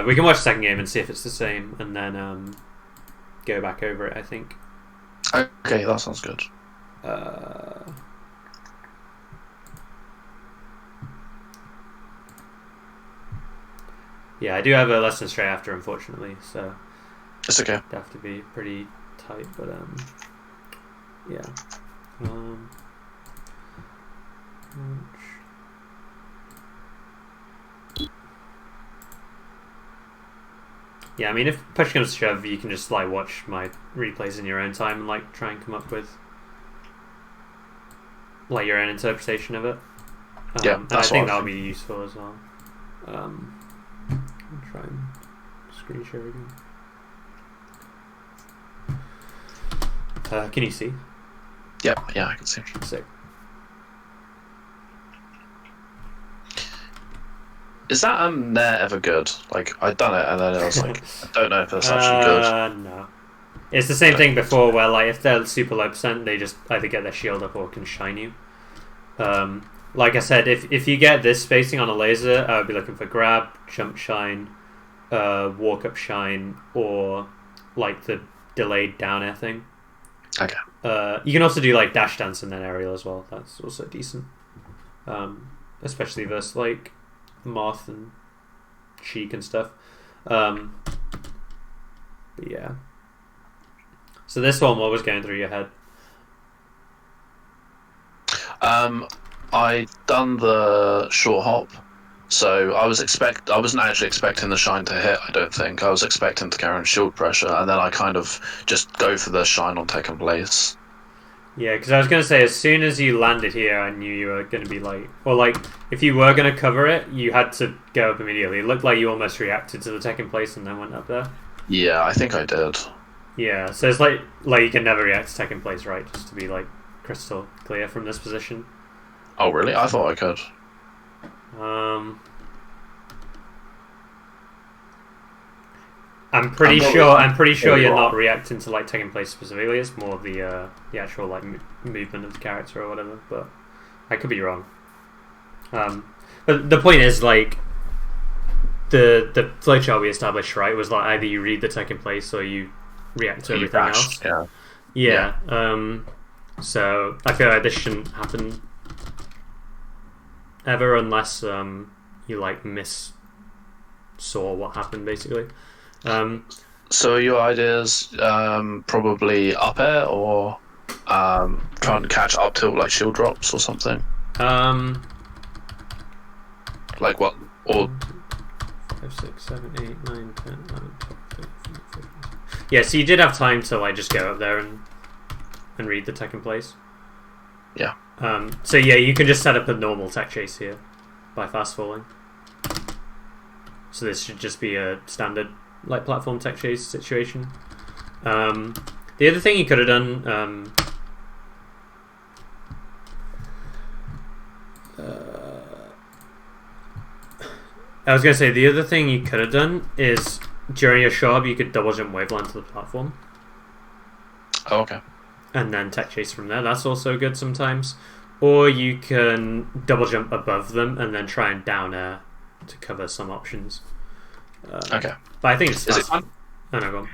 we can watch the second game and see if it's the same, and then go back over it. I think. Okay, that sounds good. Yeah, I do have a lesson straight after, unfortunately, so It's okay. they have to be pretty tight. But yeah. Um, yeah, I mean, if push comes to shove, you can just like watch my replays in your own time and like try and come up with like your own interpretation of it. Yeah, and I that's think what I that'll be useful as well. I'll try and screen share again. Can you see? Yeah, I can see. Sick. Is that net ever good? Like, I'd done it and then I was like, I don't know if that's actually good. No. It's the same thing before, where like if they're super low percent, they just either get their shield up or can shine you. Like I said, if you get this spacing on a laser, I would be looking for grab, jump shine, walk up shine, or like the delayed down air thing. Okay. You can also do like dash dance and then aerial as well. That's also decent. Especially versus like Moth and Cheek and stuff. But yeah. So this one, what was going through your head? I done the short hop, so I wasn't actually expecting the shine to hit. I don't think I was expecting to carry on shield pressure, and then I kind of just go for the shine on taking place. Yeah, because I was going to say, as soon as you landed here, I knew you were going to be like... Or, like, if you were going to cover it, you had to go up immediately. It looked like you almost reacted to the tech in place and then went up there. Yeah, I think I did. Yeah, so it's like you can never react to tech in place, right? Just to be, like, crystal clear from this position. Oh, really? I thought I could. I'm pretty sure you're not reacting to like taking place specifically. It's more of the actual like movement of the character or whatever. But I could be wrong. But the point is like the flowchart we established, right, was like either you read the tech in place or you react to everything else. Yeah. So I feel like this shouldn't happen ever unless you like saw what happened basically. So your ideas probably up air or try and catch up till like shield drops or something. Like what? Or 5, 6, 7, 8, 9, 10, 11, 12, 13, 14, 15. Yeah, so you did have time to like just go up there and read the tech in place. Yeah. So yeah, you can just set up a normal tech chase here by fast falling. So this should just be a standard like platform tech chase situation. The other thing you could have done, I was gonna say the other thing you could have done is during your shove you could double jump waveland to the platform. Oh, okay. And then tech chase from there. That's also good sometimes. Or you can double jump above them and then try and down air to cover some options. Okay. But I think it's... Is it fun? Oh, no, go on.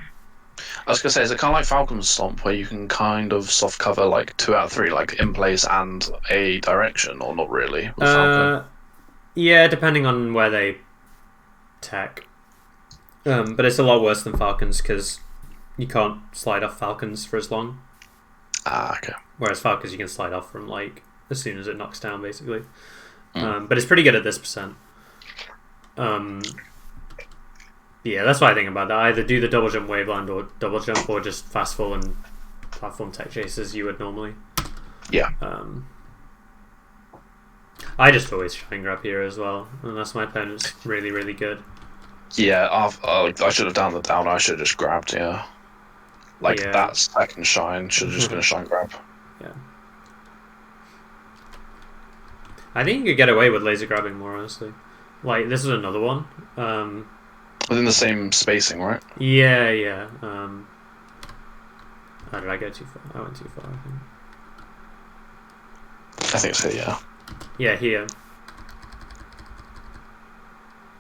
I was gonna say, is it kind of like Falcon's Stomp, where you can kind of soft cover like 2 out of 3, like in place and a direction, or not really? With Falcon? Yeah, depending on where they tech. But it's a lot worse than Falcons because you can't slide off Falcons for as long. Ah, okay. Whereas Falcons you can slide off from like as soon as it knocks down, basically. But it's pretty good at this percent. Yeah, that's what I think about that. Either do the double jump waveland or double jump, or just fast fall and platform tech chase as you would normally. Yeah. I just always shine grab here as well, unless my opponent's really, really good. Yeah, I should have done the down. I should have just grabbed. Yeah. Like that second shine should have just been a shine grab. Yeah. I think you could get away with laser grabbing more, honestly. Like, this is another one. Within the same spacing, right? Yeah. Oh, did I go too far? I went too far, I think. I think so, yeah. Yeah, here.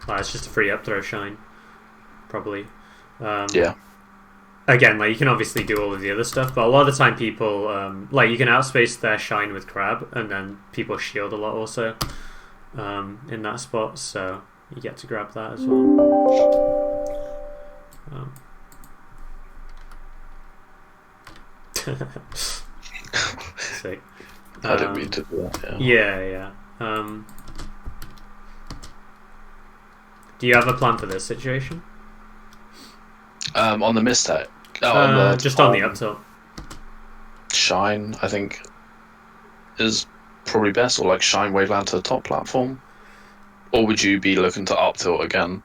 It's just a free up throw shine. Probably. Yeah. Again, like, you can obviously do all of the other stuff, but a lot of the time people, like, you can outspace their shine with grab, and then people shield a lot also in that spot, so you get to grab that as well. Sick. I didn't mean to do that. Yeah. Do you have a plan for this situation? On the mistake. Just on the up tilt. Shine, I think, is probably best, or like shine Waveland to the top platform. Or would you be looking to up tilt again?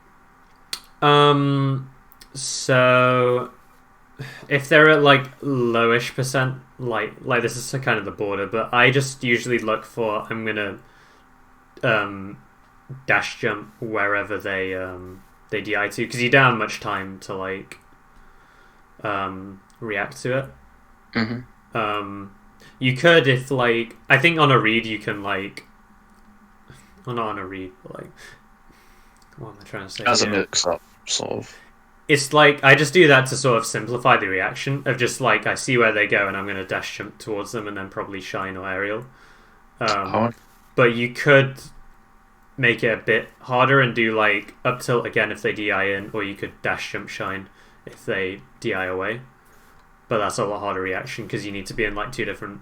So if they're at like lowish percent, like this is kind of the border, but I just usually look for I'm gonna dash jump wherever they DI to, because you don't have much time to like react to it. Mm-hmm. You could, if like, I think on a read you can like, well, not on a read, but like, what am I trying to say? As a mix up, sort of. It's like I just do that to sort of simplify the reaction of just like I see where they go and I'm going to dash jump towards them and then probably shine or aerial. But you could make it a bit harder and do like up tilt again if they DI in, or you could dash jump shine if they DI away. But that's a lot harder reaction because you need to be in like two different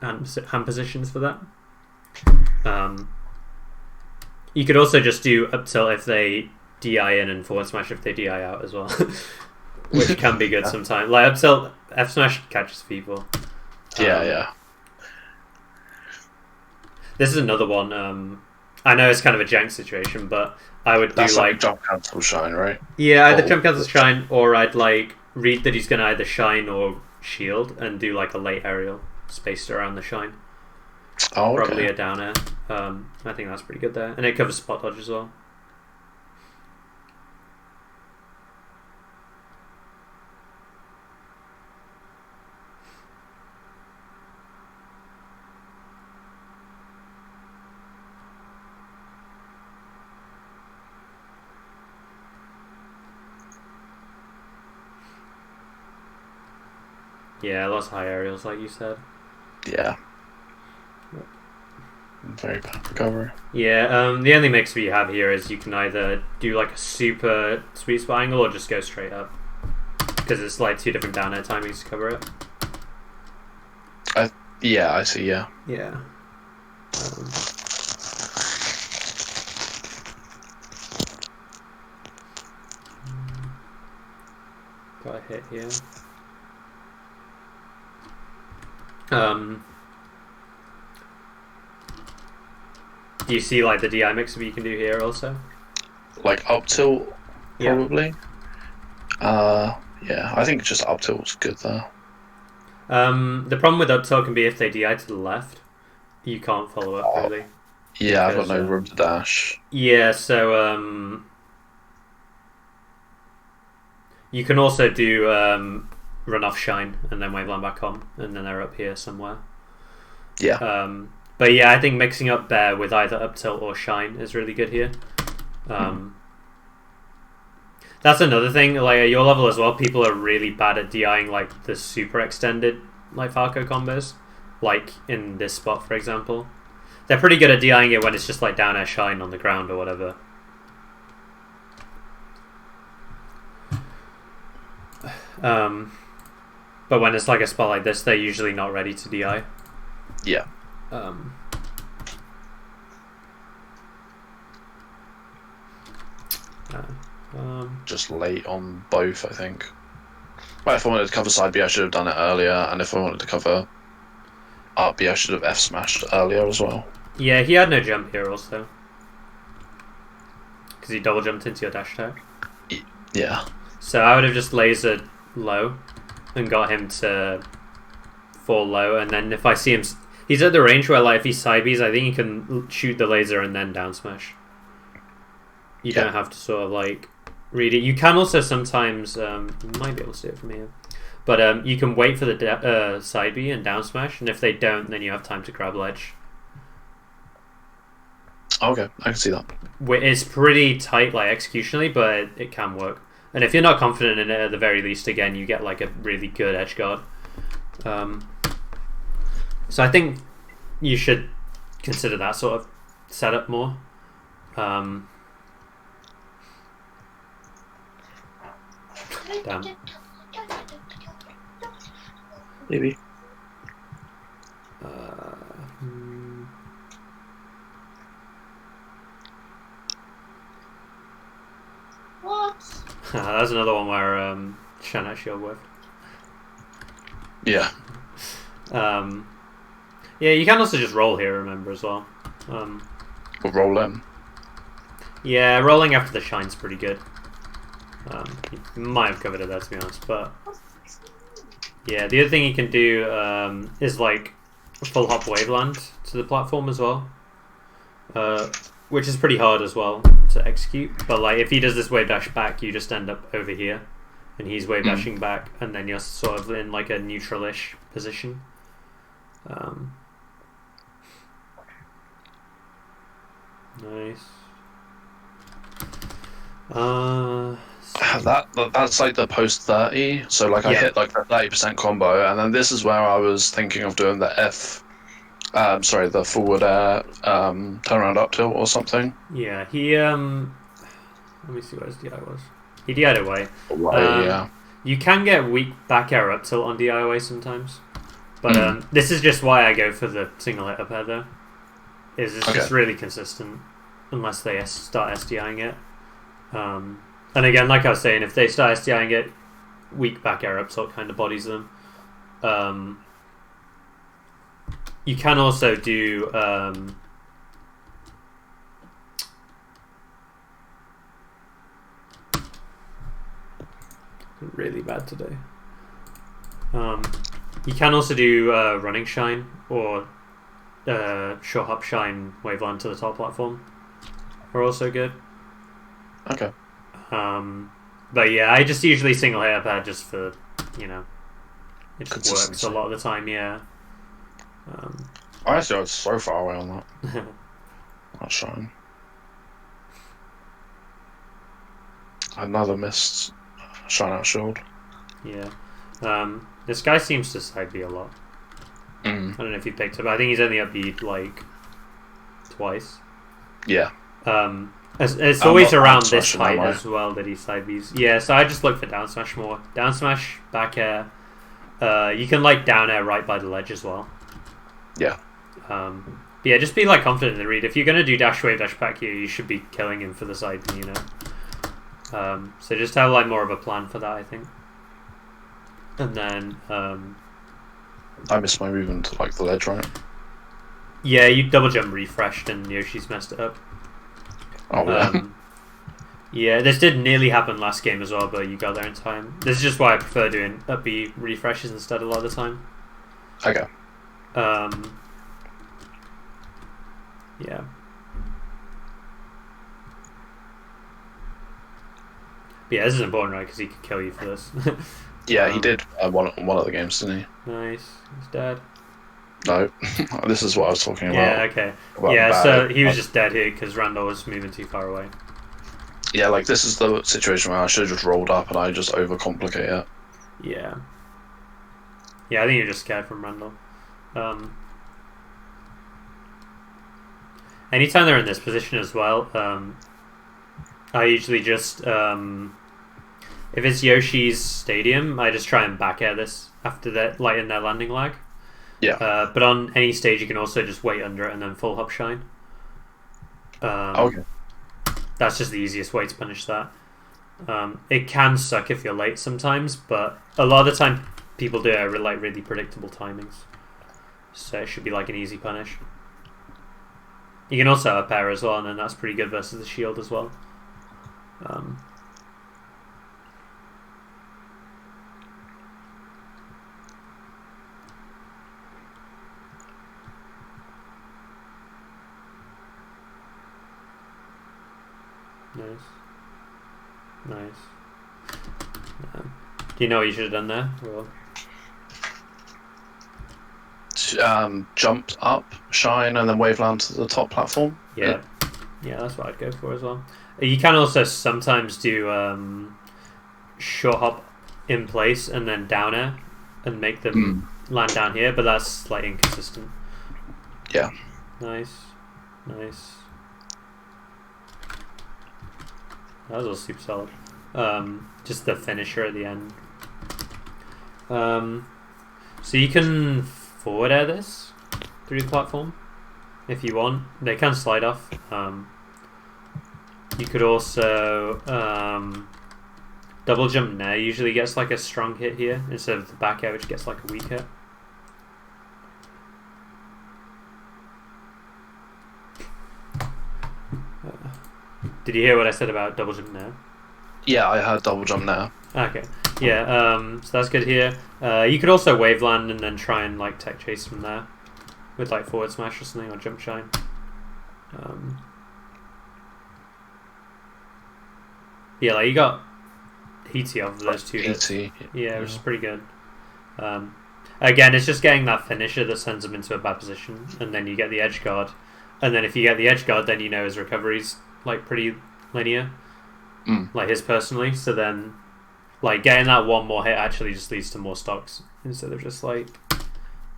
hand positions for that. You could also just do up tilt if they DI in and forward smash if they DI out as well, which can be good sometimes. Like up tilt, F smash catches people. Yeah. This is another one. I know it's kind of a jank situation, but I would That's do like jump cancel shine, right? Yeah, either jump cancel shine, or I'd like read that he's going to either shine or shield and do like a late aerial spaced around the shine. Oh, okay. Probably a down air. I think that's pretty good there, and it covers spot dodge as well. Yeah, lots of high aerials, like you said. Yeah. Very bad recovery. Yeah, the only mix we have here is you can either do like a super sweet spot angle or just go straight up, because it's like two different down air timings to cover it. Yeah, I see. Yeah. Yeah. Got a hit here. Do you see like the DI mix you can do here also? Like up tilt, probably. Yeah, I think just up tilt's good there. The problem with up tilt can be if they DI to the left, you can't follow up really. Yeah, I've got no room to dash. Yeah, so you can also do run off shine and then Waveland back on, and then they're up here somewhere. Yeah. But yeah, I think mixing up Bear with either up tilt or shine is really good here. That's another thing. Like at your level as well, people are really bad at DIing like the super extended like Falco combos. Like in this spot, for example, they're pretty good at DIing it when it's just like down air shine on the ground or whatever. But when it's like a spot like this, they're usually not ready to DI. Yeah. Just late on both, I think. Well, if I wanted to cover side B, I should have done it earlier, and if I wanted to cover up B, I should have F smashed earlier as well. Yeah, he had no jump here also, because he double jumped into your dash attack. Yeah. So I would have just lasered low and got him to fall low, and then if I see him, he's at the range where like if he side Bs, I think he can shoot the laser and then down smash. You don't have to sort of like read it. You can also sometimes, you might be able to see it from here, but you can wait for the side B and down smash, and if they don't, then you have time to grab ledge. Okay, I can see that. It's pretty tight, like executionally, but it can work. And if you're not confident in it, at the very least, again, you get like a really good edge guard. So I think you should consider that sort of setup more. Damn. Maybe. Hmm. What? That's another one where Shanna shield with. Yeah. Yeah, you can also just roll here, remember, as well. We'll roll in. Yeah, rolling after the shine's pretty good. You might have covered it there, to be honest, but yeah, the other thing you can do is like full hop waveland to the platform as well, which is pretty hard as well to execute. But like if he does this wave dash back, you just end up over here, and he's wave dashing back, and then you're sort of in like a neutral-ish position. Nice. That's like the post 30. So like I Yeah. hit like the 30% combo, and then this is where I was thinking of doing the the forward air turnaround up tilt or something. Yeah, he let me see what his DI was. He DI'd away. Yeah. You can get weak back air up tilt on DI away sometimes, but this is just why I go for the single hit up air though. It's just really consistent, unless they start SDIing it. And again, like I was saying, if they start SDIing it, weak back air up tilt kind of bodies them. You can also do really bad today. You can also do running shine or short hop shine waveland to the top platform. Are also good. Okay. But yeah, I just usually single hit up air just for, it just works Consistency. a lot of the time. Yeah. Honestly, I was so far away on that. Not shine. Another missed shine out shield. Yeah. This guy seems to side B a lot. I don't know if you picked up. I think he's only up B like twice. Yeah. It's always not around down this smashing height that way. as well that he side Bs. Yeah, so I just look for down smash more. Down smash, back air. You can like down air right by the ledge as well. Yeah. But yeah, just be like confident in the read. If you're gonna do dash wave dash back here, you should be killing him for the side B, so just have like more of a plan for that, I think. And then I missed my move into like the ledge, right? yeah, you double jump refreshed and Yoshi's messed it up. Oh yeah. Yeah, this did nearly happen last game as well, but you got there in time. This is just why I prefer doing up B refreshes instead a lot of the time. Okay. Yeah. But yeah, this is important, right? Because he could kill you for this. Yeah, he did one of the games, didn't he? Nice. He's dead. No. This is what I was talking about. Yeah, okay. Yeah, so he was just dead here because Randall was moving too far away. Yeah, like this is the situation where I should have just rolled up and I just overcomplicate it. Yeah. Yeah, I think you're just scared from Randall. Anytime they're in this position as well, I usually just if it's Yoshi's stadium, I just try and back air this after that, like in their landing lag. Yeah. But on any stage, you can also just wait under it and then full hop shine. Okay. That's just the easiest way to punish that. It can suck if you're late sometimes, but a lot of the time people do it at like really predictable timings, so it should be like an easy punish. You can also up air as well, and then that's pretty good versus the shield as well. Nice. Do you know what you should have done there? Or... Jumped up, shine, and then waveland to the top platform. Yeah, that's what I'd go for as well. You can also sometimes do short hop in place and then down air and make them land down here, but that's like inconsistent. Yeah. Nice. That was all super solid. Just the finisher at the end. So you can forward air this through the platform if you want. They can slide off. You could also double jump Nair usually gets like a strong hit here instead of the back air, which gets like a weak hit. Did you hear what I said about double jump Nair? Yeah, I heard double jump now. Okay. Yeah, so that's good here. You could also wave land and then try and like tech chase from there with like forward smash or something, or jump shine. Yeah, like you got Heaty off of those two hits. Yeah, which is pretty good. Again, it's just getting that finisher that sends him into a bad position, and then you get the edge guard. And then if you get the edge guard, then you know his recovery's like pretty linear. Like his personally. So then like getting that one more hit actually just leads to more stocks instead of just like,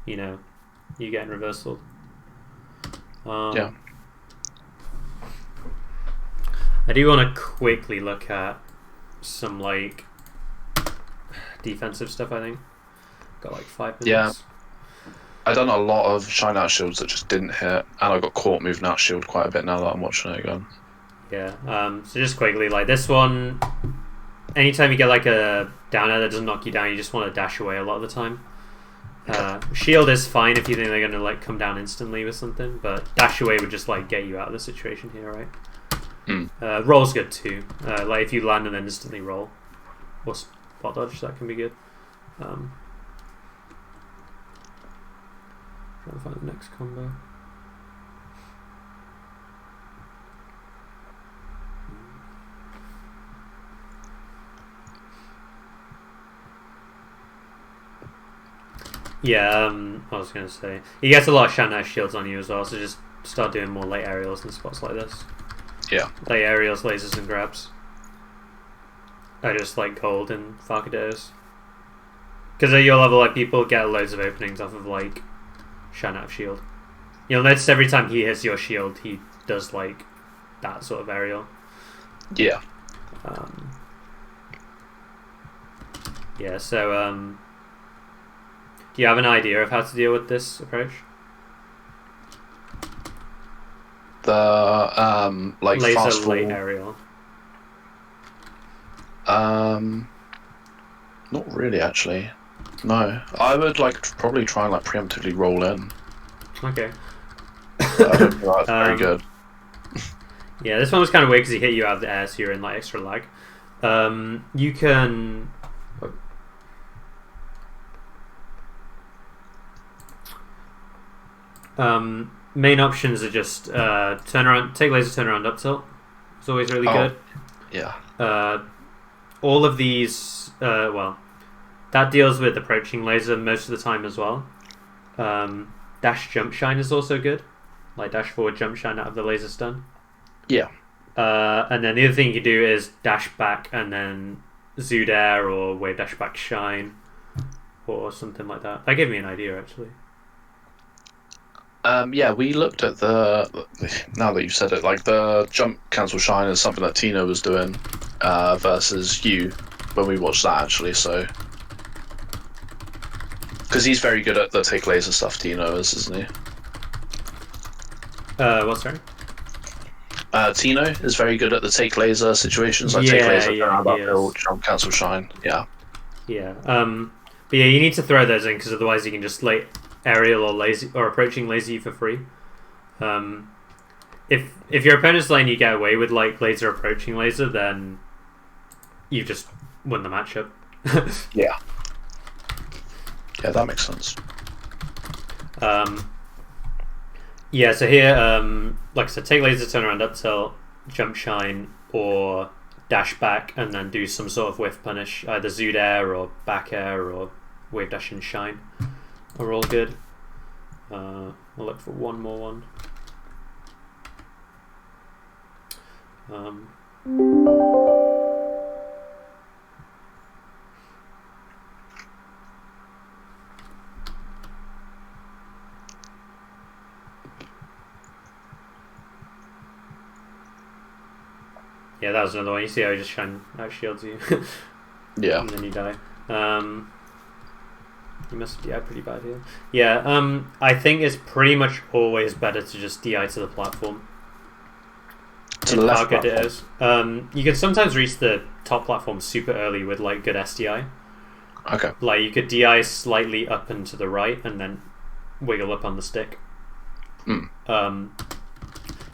you know, you getting reversal. Yeah. I do want to quickly look at some like defensive stuff. I think got like 5 minutes. Yeah, I done a lot of shine out shields that just didn't hit, and I got caught moving out shield quite a bit now that I'm watching it again. Yeah. So just quickly, like this one, anytime you get like a down air that doesn't knock you down, you just want to dash away a lot of the time. Shield is fine if you think they're gonna like come down instantly with something, but dash away would just like get you out of the situation here, right? Roll's good too. Like if you land and then instantly roll, or spot dodge, that can be good. Trying to find the next combo. Yeah, I was gonna say he gets a lot of Shanghai shields on you as well, so just start doing more late aerials in spots like this. Yeah. Late aerials, lasers, and grabs. I just like gold and Farkados. Because at your level, like people get loads of openings off of like Shanghai shield. You'll notice every time he hits your shield, he does like that sort of aerial. Yeah. Yeah. So do you have an idea of how to deal with this approach? The like laser fast fall. late aerial. Not really actually. No, I would like probably try and like preemptively roll in. Okay. I don't think that's very good. Yeah, this one was kind of weird because he hit you out of the air, so you're in like extra lag. You can. Main options are just turn around, take laser, turn around, up tilt. It's always really good. Yeah. All of these, well, that deals with approaching laser most of the time as well. Dash jump shine is also good, like dash forward jump shine out of the laser stun. Yeah. And then the other thing you can do is dash back and then Zood air or wave dash back shine or something like that. That gave me an idea actually. Yeah, we looked at now that you've said it, like the jump cancel shine is something that Tino was doing versus you when we watched that actually, so because he's very good at the take laser stuff, Tino is, isn't he? What's sorry? Tino is very good at the take laser situations, like take laser, jump cancel shine. Yeah. Yeah. But yeah, you need to throw those in because otherwise you can just like aerial or laser or approaching laser you for free. If your opponent's letting you get away with like laser approaching laser, then you just win the matchup. Yeah. Yeah, that makes sense. Yeah, so here, like I said, take laser, turn around, up tilt, jump shine, or dash back, and then do some sort of whiff punish, either Zood air or back air or wave dash and shine are all good. I'll look for one more one. Yeah, that was another one. You see how he just shine out shields you, Yeah. and then you die. You must have DI pretty bad here. Yeah, I think it's pretty much always better to just DI to the platform. To the left How good it platform. is. You can sometimes reach the top platform super early with like good SDI. Okay. Like you could DI slightly up and to the right and then wiggle up on the stick.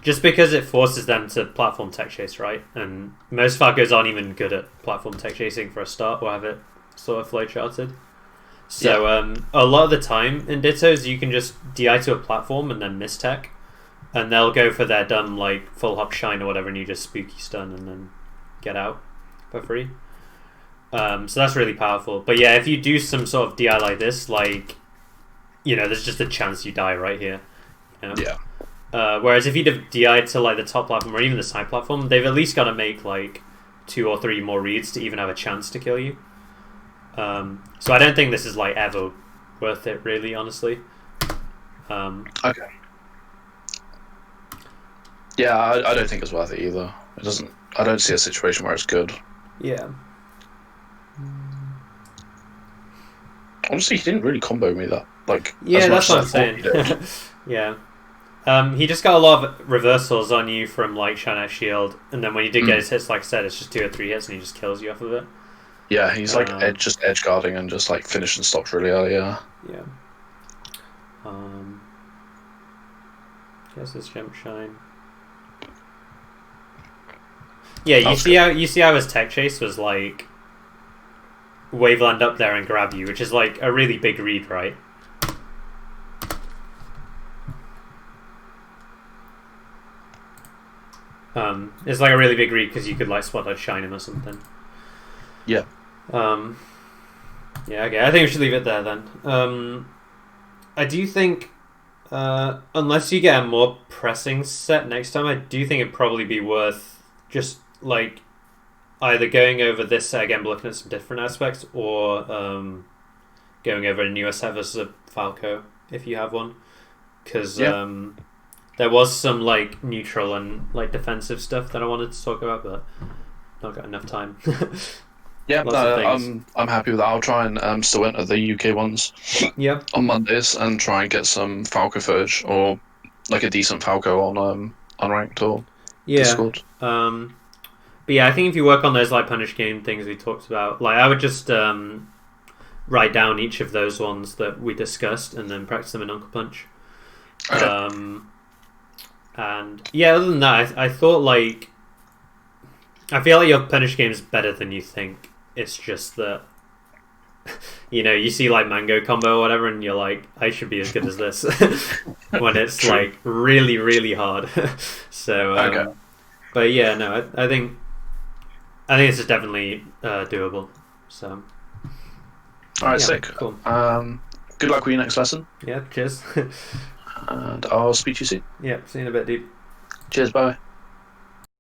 Just because it forces them to platform tech chase, right? And most Falcos aren't even good at platform tech chasing for a start, or have it sort of flow charted. So a lot of the time in Dittos, you can just DI to a platform and then miss tech, and they'll go for their dumb like full hop shine or whatever, and you just spooky stun and then get out for free. So that's really powerful. But yeah, if you do some sort of DI like this, like, you know, there's just a chance you die right here. You know? Yeah. Whereas if you'd have DI'd to like the top platform or even the side platform, they've at least got to make like 2 or 3 more reads to even have a chance to kill you. So I don't think this is like ever worth it, really, honestly. Okay. Yeah, I don't think it's worth it either. It doesn't. I don't see a situation where it's good. Yeah. Honestly, he didn't really combo me that like. Yeah, as that's much what I'm as I thought he saying. did. Yeah. He just got a lot of reversals on you from like Shine Out Shield, and then when you did get his hits, like I said, it's just 2 or 3 hits and he just kills you off of it. Yeah, he's like just edge guarding and just like finish and stops really early. Yeah. Yeah. Guess it's Jump Shine. Yeah, you see how his tech chase was like Waveland up there and grab you, which is like a really big read, right? It's like a really big read because you could like spotlight shine him or something. Yeah. Yeah, okay. I think we should leave it there then. I do think, unless you get a more pressing set next time, I do think it'd probably be worth just like either going over this set again, but looking at some different aspects, or going over a newer set versus a Falco if you have one, because there was some like neutral and like defensive stuff that I wanted to talk about, but not got enough time. Yeah, Lots of things. I'm happy with that. I'll try and still enter the UK ones Yep. on Mondays and try and get some Falco footage or like a decent Falco on unranked or Discord. But yeah, I think if you work on those like punish game things we talked about, like I would just write down each of those ones that we discussed and then practice them in Uncle Punch. Okay. And yeah, other than that, I thought like I feel like your punish game is better than you think. It's just that you know, you see like Mango combo or whatever, and you're like, I should be as good as this when it's True. like really, really hard. So, Okay. But yeah, no, I think this is definitely doable. So, All right, yeah, sick. cool. Good luck with your next lesson, Yeah, cheers. and I'll speak to you soon. Yeah, see you in a bit, dude. Cheers, bye.